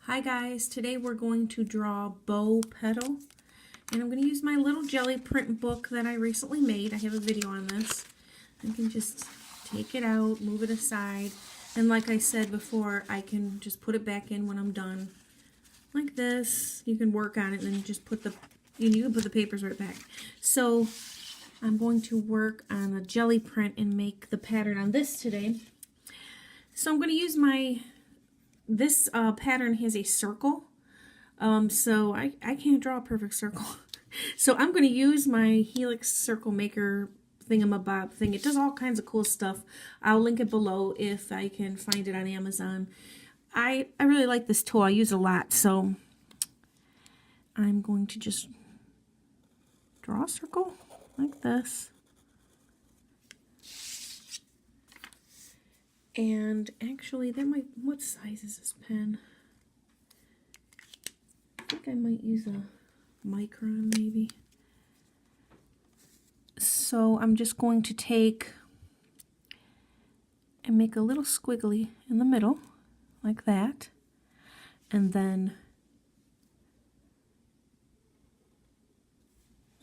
Hi guys, today we're going to draw Bow.petal, and I'm going to use my little jelly print book that I recently made. I have a video on this. I can just take it out, move it aside, and like I said before, I can just put it back in when I'm done. Like this. You can work on it and then just put you can put the papers right back. So I'm going to work on a jelly print and make the pattern on this today. So I'm going to use this pattern has a circle, so I can't draw a perfect circle. So I'm going to use my Helix Circle Maker thingamabob thing. It does all kinds of cool stuff. I'll link it below if I can find it on Amazon. I really like this tool. I use it a lot, so I'm going to just draw a circle like this. And actually, what size is this pen? I think I might use a micron maybe. So I'm just going to take and make a little squiggly in the middle, like that. And then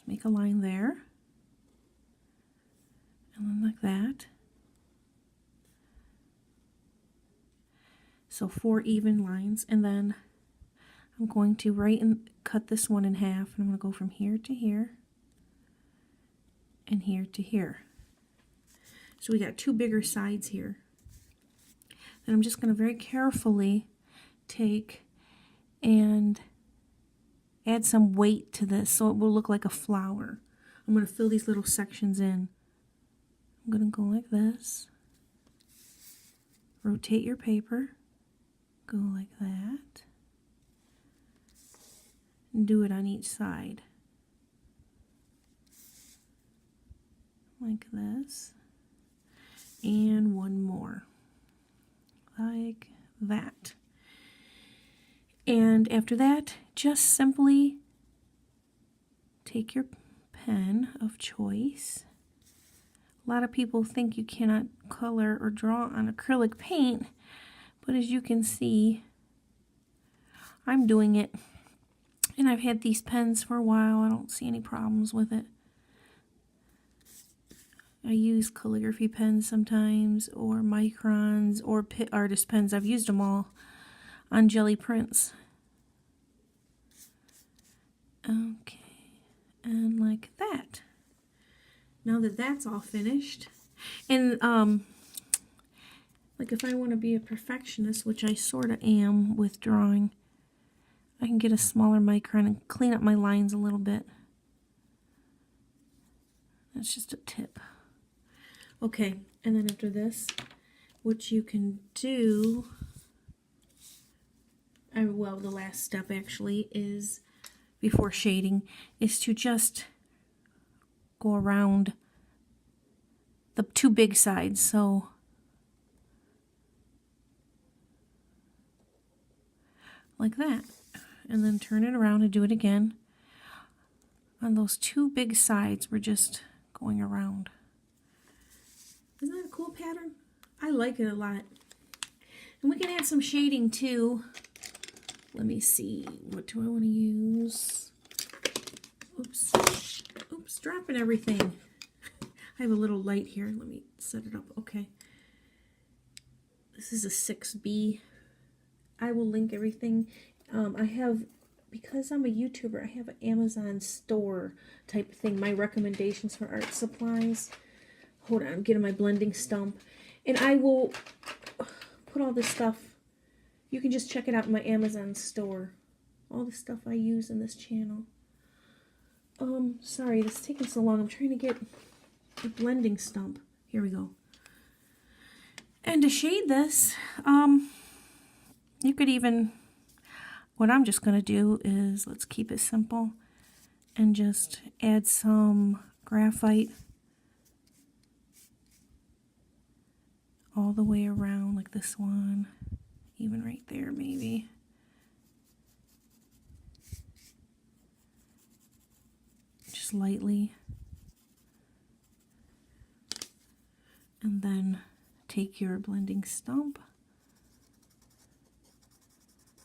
make a line there. And then like that. So 4 even lines, and then I'm going to cut this one in half, and I'm going to go from here to here and here to here. So we got 2 bigger sides here. Then I'm just going to very carefully take and add some weight to this so it will look like a flower. I'm going to fill these little sections in. I'm going to go like this. Rotate your paper. Go like that. And do it on each side. Like this. And one more. Like that. And after that, just simply take your pen of choice. A lot of people think you cannot color or draw on acrylic paint. But as you can see, I'm doing it, and I've had these pens for a while. I don't see any problems with it. I use calligraphy pens sometimes, or microns, or Pitt artist pens. I've used them all on jelly prints. Okay, and like that. Now that that's all finished, and like if I want to be a perfectionist, which I sort of am with drawing, I can get a smaller micron and clean up my lines a little bit. That's just a tip. Okay, and then after this, what you can do, well, the last step actually is, before shading, is to just go around the 2 big sides. So like that, and then turn it around and do it again. On those 2 big sides, we're just going around. Isn't that a cool pattern? I like it a lot. And we can add some shading too. Let me see, what do I want to use? Oops, oops, dropping everything. I have a little light here. Let me set it up. Okay. This is a 6B. I will link everything. Because I'm a YouTuber, I have an Amazon store type thing, my recommendations for art supplies. Hold on, I'm getting my blending stump. And I will put all this stuff, you can just check it out in my Amazon store. All the stuff I use in this channel. Sorry, this is taking so long. I'm trying to get a blending stump. Here we go. And to shade this, you could even, what I'm just going to do is, let's keep it simple, and just add some graphite all the way around, like this one, even right there maybe. Just lightly. And then take your blending stump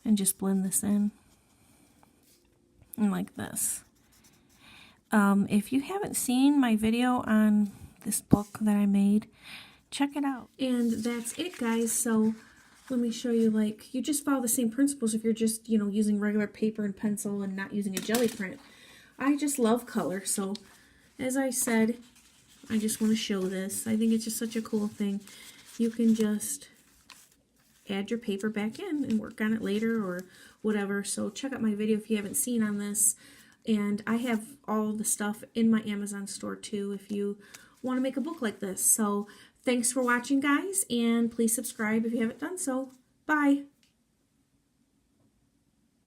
and just blend this in. And like this. If you haven't seen my video on this book that I made, check it out. And that's it, guys. So let me show you, like, you just follow the same principles if you're just, you know, using regular paper and pencil and not using a jelly print. I just love color, so as I said, I just want to show this. I think it's just such a cool thing. You can just add your paper back in and work on it later or whatever. So check out my video if you haven't seen on this. And I have all the stuff in my Amazon store too if you want to make a book like this. So thanks for watching, guys, and please subscribe if you haven't done so. Bye!